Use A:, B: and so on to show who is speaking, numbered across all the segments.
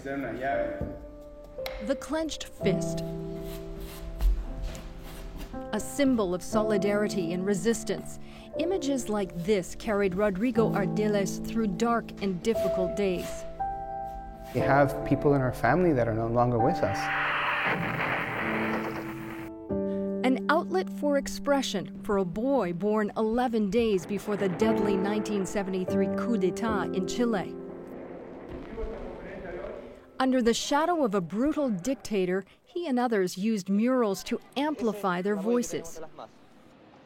A: The clenched fist, a symbol of solidarity and resistance. Images like this carried Rodrigo Ardiles through dark and difficult days.
B: We have people in our family that are no longer with us.
A: An outlet for expression for a boy born 11 days before the deadly 1973 coup d'etat in Chile. Under the shadow of a brutal dictator, he and others used murals to amplify their voices.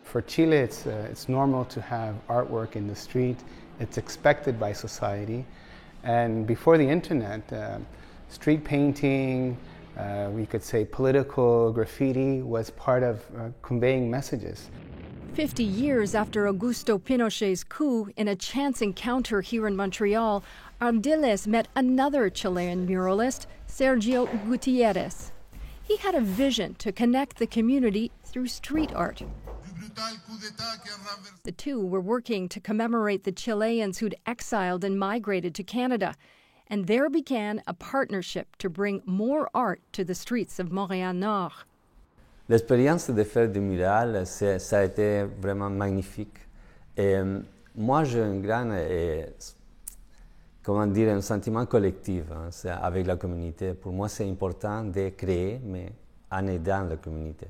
B: For Chile, it's normal to have artwork in the street. It's expected by society. And before the internet, street painting, we could say political graffiti, was part of conveying messages.
A: 50 years after Augusto Pinochet's coup, in a chance encounter here in Montreal, Ardiles met another Chilean muralist, Sergio Gutierrez. He had a vision to connect the community through street art. The two were working to commemorate the Chileans who'd exiled and migrated to Canada, and there began a partnership to bring more art to the streets of Montréal-Nord.
C: L'expérience de faire des murales, ça a été vraiment magnifique. Et moi, j'ai un grand, comment dire, un sentiment collectif avec la communauté. Pour moi, c'est important de créer, mais en aidant la communauté.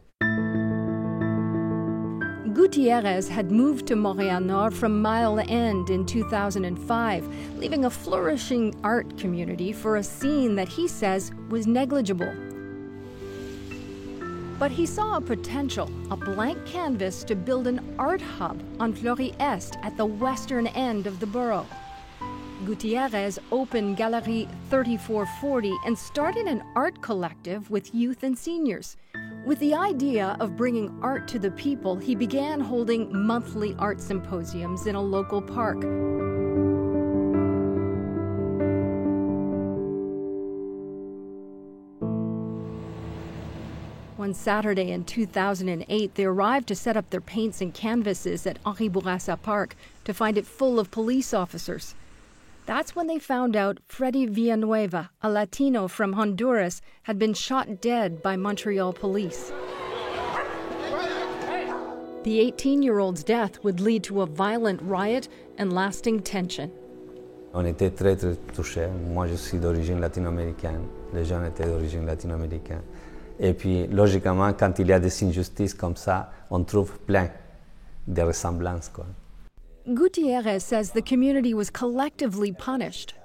A: Gutierrez had moved to Montréal-Nord from Mile End in 2005, leaving a flourishing art community for a scene that he says was negligible. But he saw a potential, a blank canvas to build an art hub on Fleury Est at the western end of the borough. Gutierrez opened Galerie 3440 and started an art collective with youth and seniors. With the idea of bringing art to the people, he began holding monthly art symposiums in a local park. One Saturday in 2008, they arrived to set up their paints and canvases at Henri Bourassa Park to find it full of police officers. That's when they found out Freddy Villanueva, a Latino from Honduras, had been shot dead by Montreal police. The 18-year-old's death would lead to a violent riot and lasting tension.
C: On était très, très touchés. Moi, je suis d'origine latino-américaine. Les gens étaient d'origine latino-américaine. Et puis, logiquement, quand il y a des injustices comme ça, on trouve plein de ressemblances, quoi.
A: Gutierrez says the community was collectively punished.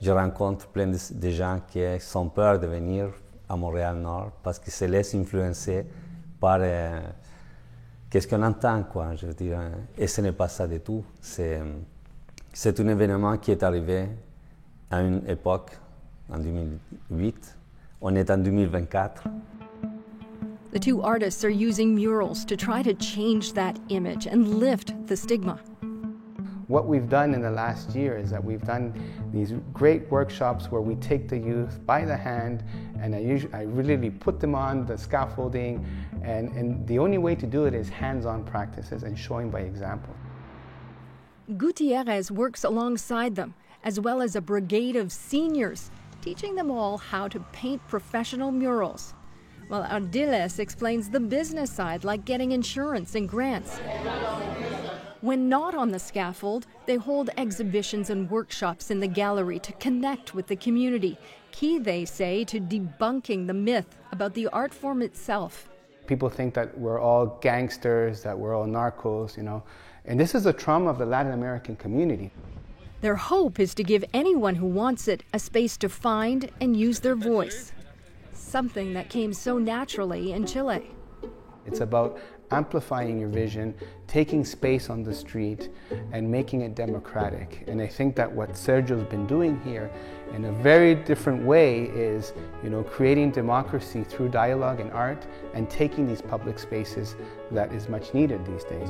C: Je rencontre plein de gens qui ont peur de venir à Montréal-Nord parce qu'ils se laissent influencer par qu'est-ce qu'on entend, quoi, je veux dire. Et ce n'est pas ça du tout. C'est un événement qui est arrivé à une époque, en 2008. On est en 2024.
A: The two artists are using murals to try to change that image and lift the stigma.
B: What we've done in the last year is that we've done these great workshops where we take the youth by the hand and I really put them on the scaffolding and the only way to do it is hands-on practices and showing by example.
A: Gutierrez works alongside them, as well as a brigade of seniors, teaching them all how to paint professional murals. While Ardiles explains the business side, like getting insurance and grants. When not on the scaffold, they hold exhibitions and workshops in the gallery to connect with the community. Key, they say, to debunking the myth about the art form itself.
B: People think that we're all gangsters, that we're all narcos, you know. And this is a trauma of the Latin American community.
A: Their hope is to give anyone who wants it a space to find and use their voice. Something that came so naturally in Chile.
B: It's about amplifying your vision, taking space on the street, and making it democratic. And I think that what Sergio's been doing here in a very different way is, creating democracy through dialogue and art and taking these public spaces that is much needed these days.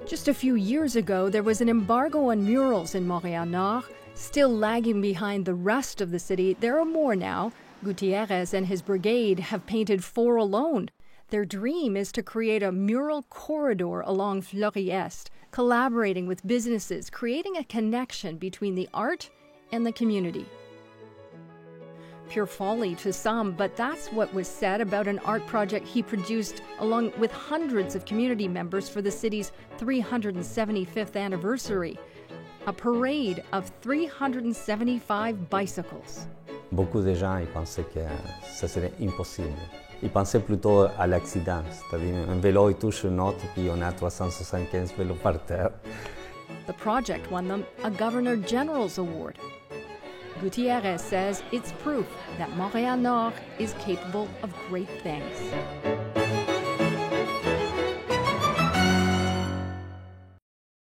A: Just a few years ago, there was an embargo on murals in Montréal-Nord. Still lagging behind the rest of the city, there are more now. Gutierrez and his brigade have painted 4 alone. Their dream is to create a mural corridor along Fleury Est, collaborating with businesses, creating a connection between the art and the community. Pure folly to some, but that's what was said about an art project he produced along with hundreds of community members for the city's 375th anniversary, a parade of 375 bicycles.
C: Beaucoup de gens ils pensaient que ça serait impossible. Ils pensaient plutôt à l'accident, c'est-à-dire un vélo il touche un autre puis on a 375 vélos par terre.
A: The project won them a Governor General's Award. Gutierrez says it's proof that Montréal-Nord is capable of great things.